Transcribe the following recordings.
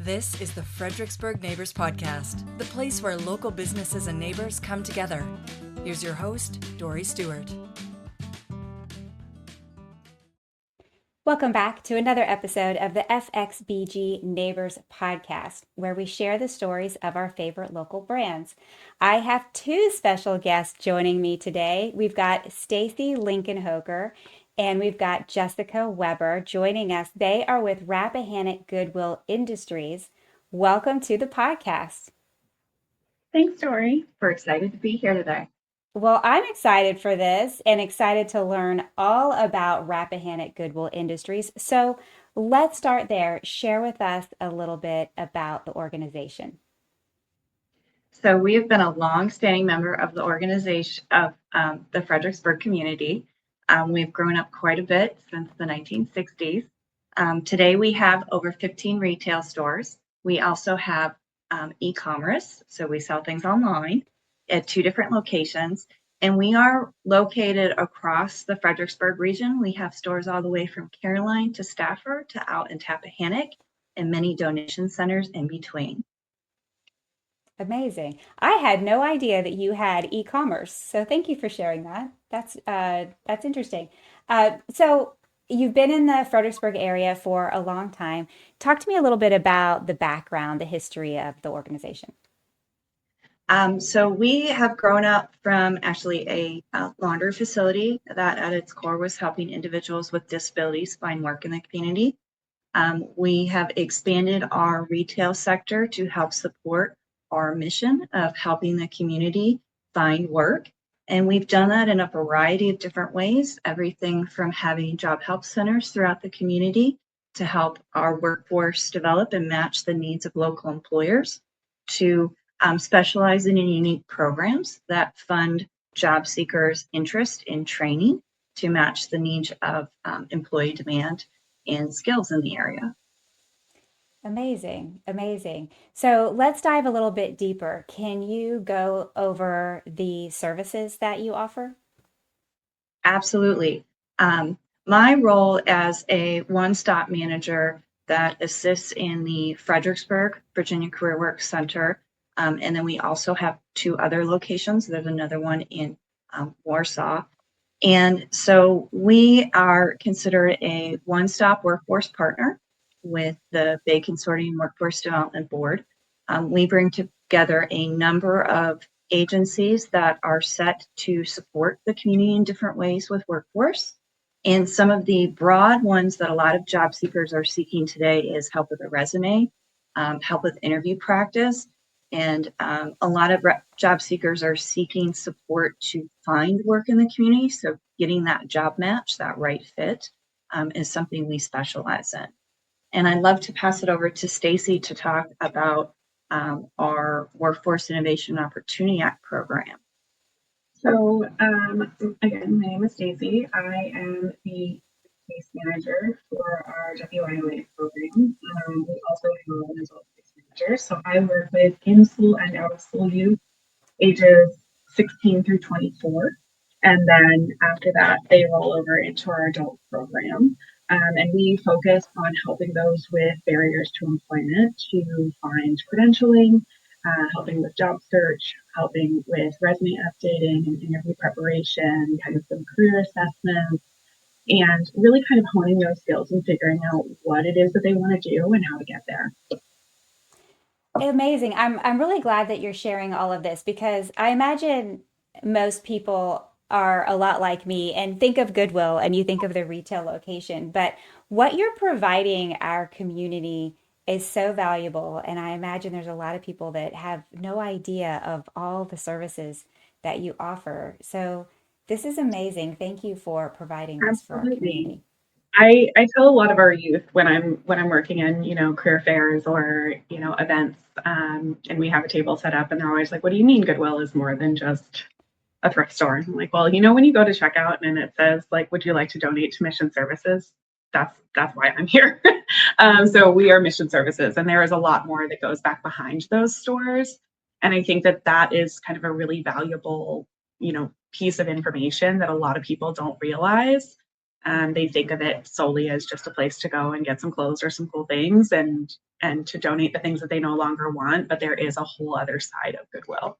This is the Fredericksburg Neighbors Podcast, the place where local businesses and neighbors come together. Here's your host, Dory Stewart. Welcome back to another episode of the FXBG Neighbors Podcast, where we share the stories of our favorite local brands. I have two special guests joining me today. We've got Stacey Linkenhoker and we've got Jessica Weber joining us. They are with Rappahannock Goodwill Industries. Welcome to the podcast. Thanks, Dory. We're excited to be here today. Well, I'm excited for this and excited to learn all about Rappahannock Goodwill Industries. So let's start there. Share with us a little bit about the organization. So we have been a long-standing member of the organization of the Fredericksburg community. We've grown up quite a bit since the 1960s. Today we have over 15 retail stores. We also have e-commerce, so we sell things online at two different locations, and we are located across the Fredericksburg region. We have stores all the way from Caroline to Stafford to out in Rappahannock and many donation centers in between. Amazing. I had no idea that you had e-commerce, so thank you for sharing that. That's interesting. So you've been in the Fredericksburg area for a long time. Talk to me a little bit about the background, the history of the organization. So we have grown up from actually a laundry facility that at its core was helping individuals with disabilities find work in the community. We have expanded our retail sector to help support our mission of helping the community find work. And we've done that in a variety of different ways, everything from having job help centers throughout the community to help our workforce develop and match the needs of local employers, to specializing in unique programs that fund job seekers' interest in training to match the needs of employee demand and skills in the area. Amazing, amazing. So let's dive a little bit deeper. Can you go over the services that you offer? Absolutely. My role as a one-stop manager that assists in the Fredericksburg, Virginia Career Work Center, and then we also have two other locations. There's another one in Warsaw. And so we are considered a one-stop workforce partner with the Bay Consortium Workforce Development Board. We bring together a number of agencies that are set to support the community in different ways with workforce. And some of the broad ones that a lot of job seekers are seeking today is help with a resume, help with interview practice, and a lot of job seekers are seeking support to find work in the community. So getting that job match, that right fit, is something we specialize in. And I'd love to pass it over to Stacey to talk about our Workforce Innovation Opportunity Act program. So again, my name is Stacey. I am the case manager for our WIOA program. We also have an adult case manager. So I work with in-school and out-of-school youth ages 16 through 24. And then after that, they roll over into our adult program. And we focus on helping those with barriers to employment to find credentialing, helping with job search, helping with resume updating and interview preparation, kind of some career assessments, and really kind of honing those skills and figuring out what it is that they want to do and how to get there. Amazing. I'm really glad that you're sharing all of this because I imagine most people are a lot like me and think of Goodwill and you think of the retail location, but what you're providing our community is so valuable. And I imagine there's a lot of people that have no idea of all the services that you offer. So this is amazing. Thank you for providing this for our community. I tell a lot of our youth when I'm working in, career fairs or, events, and we have a table set up and they're always like, what do you mean Goodwill is more than just a thrift store? I'm like, well, when you go to checkout and it says like, would you like to donate to mission services? That's why I'm here. So we are mission services, and there is a lot more that goes back behind those stores. And I think that is kind of a really valuable, piece of information that a lot of people don't realize. They think of it solely as just a place to go and get some clothes or some cool things. And and to donate the things that they no longer want. But there is a whole other side of Goodwill.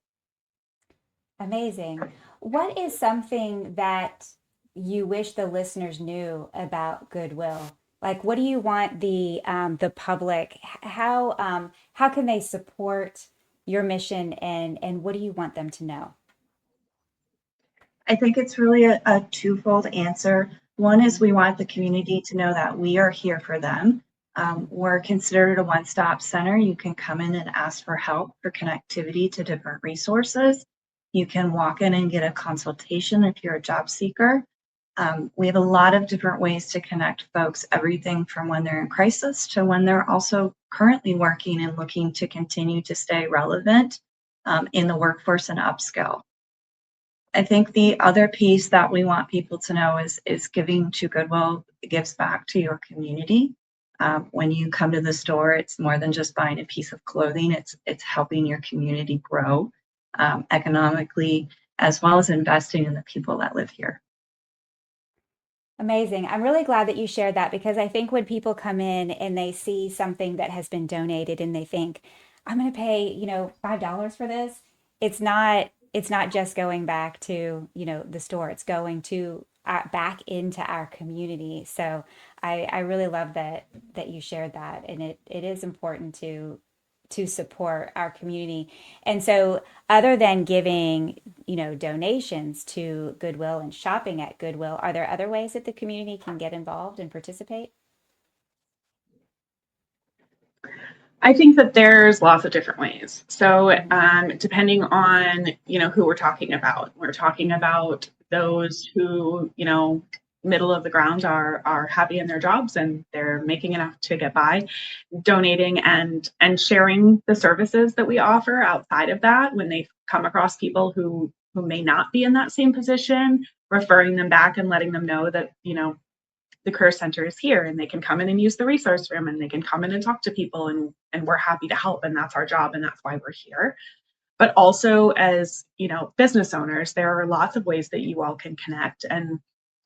Amazing. What is something that you wish the listeners knew about Goodwill? Like, what do you want the public? How can they support your mission, and what do you want them to know? I think it's really a twofold answer. One is we want the community to know that we are here for them. We're considered a one-stop center. You can come in and ask for help for connectivity to different resources. You can walk in and get a consultation if you're a job seeker. We have a lot of different ways to connect folks, everything from when they're in crisis to when they're also currently working and looking to continue to stay relevant in the workforce and upskill. I think the other piece that we want people to know is giving to Goodwill gives back to your community. When you come to the store, it's more than just buying a piece of clothing. It's helping your community grow economically, as well as investing in the people that live here. Amazing. I'm really glad that you shared that, because I think when people come in and they see something that has been donated and they think, I'm going to pay, $5 for this, it's not just going back to, the store. It's going to back into our community. So I really love that you shared that, and it is important to support our community. And so, other than giving, donations to Goodwill and shopping at Goodwill, are there other ways that the community can get involved and participate? I think that there's lots of different ways. So depending on, who we're talking about those who, middle of the ground are happy in their jobs and they're making enough to get by, donating and sharing the services that we offer outside of that when they come across people who may not be in that same position, referring them back and letting them know that, the Career Center is here and they can come in and use the resource room and they can come in and talk to people, and we're happy to help, and that's our job and that's why we're here. But also, as business owners, there are lots of ways that you all can connect, and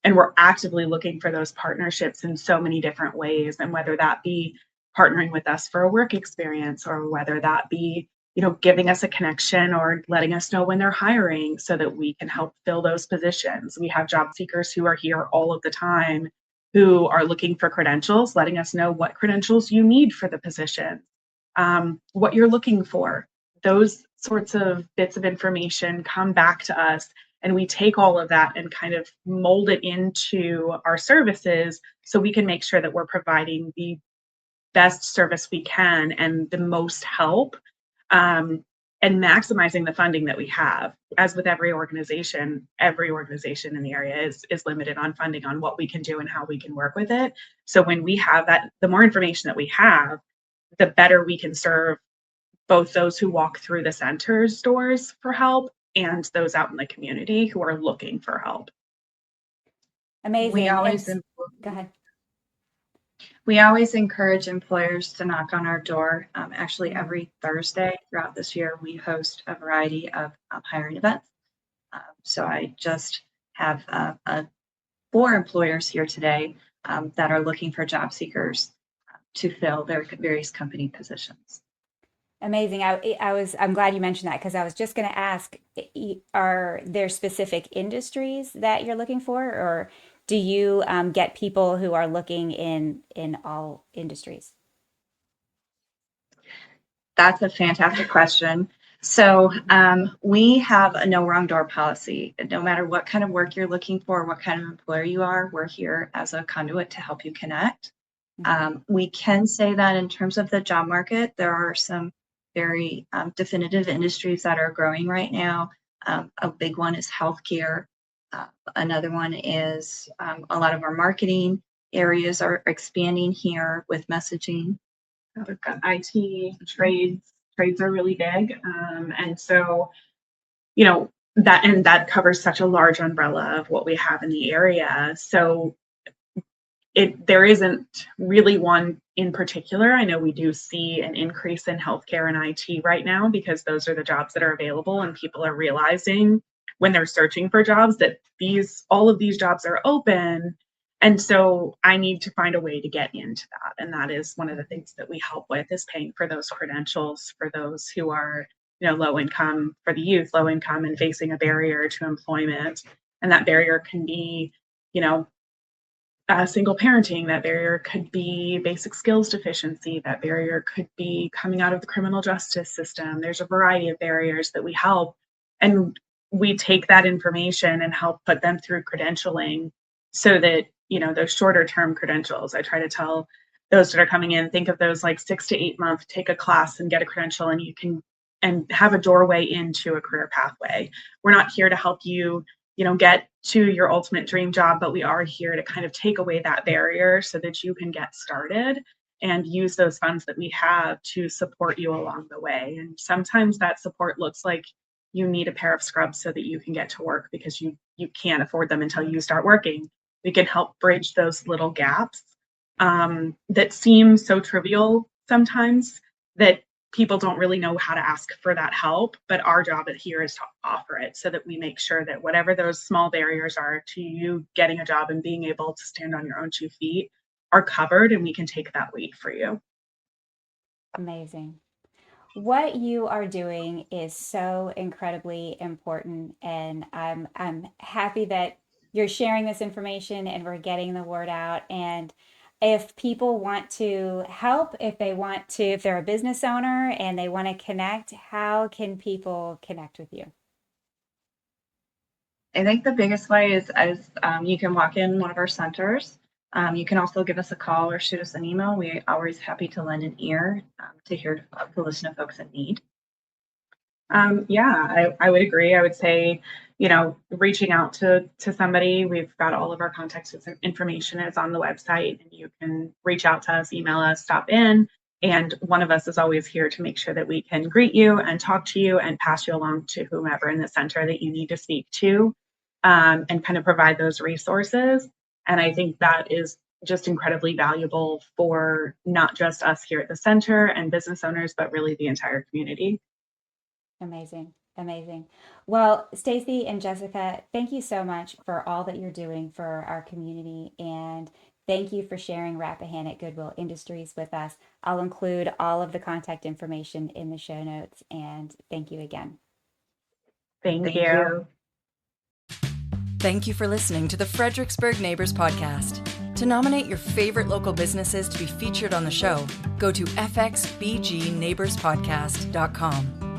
we're actively looking for those partnerships in so many different ways. And whether that be partnering with us for a work experience, or whether that be giving us a connection or letting us know when they're hiring so that we can help fill those positions. We have job seekers who are here all of the time who are looking for credentials, letting us know what credentials you need for the position, what you're looking for. Those sorts of bits of information come back to us, and we take all of that and kind of mold it into our services so we can make sure that we're providing the best service we can and the most help, and maximizing the funding that we have. As with every organization in the area is limited on funding, on what we can do and how we can work with it. So when we have that, the more information that we have, the better we can serve both those who walk through the center's doors for help and those out in the community who are looking for help. Amazing. We always Go ahead. We always encourage employers to knock on our door. Actually, every Thursday throughout this year, we host a variety of hiring events. So I just have 4 employers here today that are looking for job seekers to fill their various company positions. Amazing. I'm glad you mentioned that, because I was just going to ask, are there specific industries that you're looking for, or do you get people who are looking in all industries? That's a fantastic question. So we have a no wrong door policy. No matter what kind of work you're looking for, what kind of employer you are, we're here as a conduit to help you connect. We can say that in terms of the job market, there are some very definitive industries that are growing right now. A big one is healthcare. Another one is a lot of our marketing areas are expanding here with messaging. We've got IT, trades are really big. And so, that covers such a large umbrella of what we have in the area. So there isn't really one in particular. I know we do see an increase in healthcare and IT right now because those are the jobs that are available, and people are realizing when they're searching for jobs that all of these jobs are open, And so I need to find a way to get into that. And that is one of the things that we help with, is paying for those credentials for those who are, low income, for the youth, low income, and facing a barrier to employment. And that barrier can be, single parenting. That barrier could be basic skills deficiency. That barrier could be coming out of the criminal justice system. There's a variety of barriers that we help. And we take that information and help put them through credentialing so that, those shorter term credentials, I try to tell those that are coming in, think of those like 6 to 8 month, take a class and get a credential, and you can and have a doorway into a career pathway. We're not here to help you, get to your ultimate dream job, but we are here to kind of take away that barrier so that you can get started and use those funds that we have to support you along the way. And sometimes that support looks like you need a pair of scrubs so that you can get to work because you can't afford them until you start working. We can help bridge those little gaps that seem so trivial sometimes that people don't really know how to ask for that help. But our job here is to offer it so that we make sure that whatever those small barriers are to you getting a job and being able to stand on your own 2 feet are covered, and we can take that weight for you. Amazing. What you are doing is so incredibly important, and I'm happy that you're sharing this information and we're getting the word out. And if people want to help, if they're a business owner and they want to connect, how can people connect with you? I think the biggest way is you can walk in one of our centers. You can also give us a call or shoot us an email. We're always happy to lend an ear to listen to folks in need. I would agree. I would say, reaching out to somebody. We've got all of our contact information is on the website, and you can reach out to us, email us, stop in. And one of us is always here to make sure that we can greet you and talk to you and pass you along to whomever in the center that you need to speak to, and kind of provide those resources. And I think that is just incredibly valuable for not just us here at the center and business owners, but really the entire community. Amazing. Amazing. Well, Stacey and Jessica, thank you so much for all that you're doing for our community. And thank you for sharing Rappahannock Goodwill Industries with us. I'll include all of the contact information in the show notes. And thank you again. Thank you. Thank you for listening to the Fredericksburg Neighbors Podcast. To nominate your favorite local businesses to be featured on the show, go to fxbgneighborspodcast.com.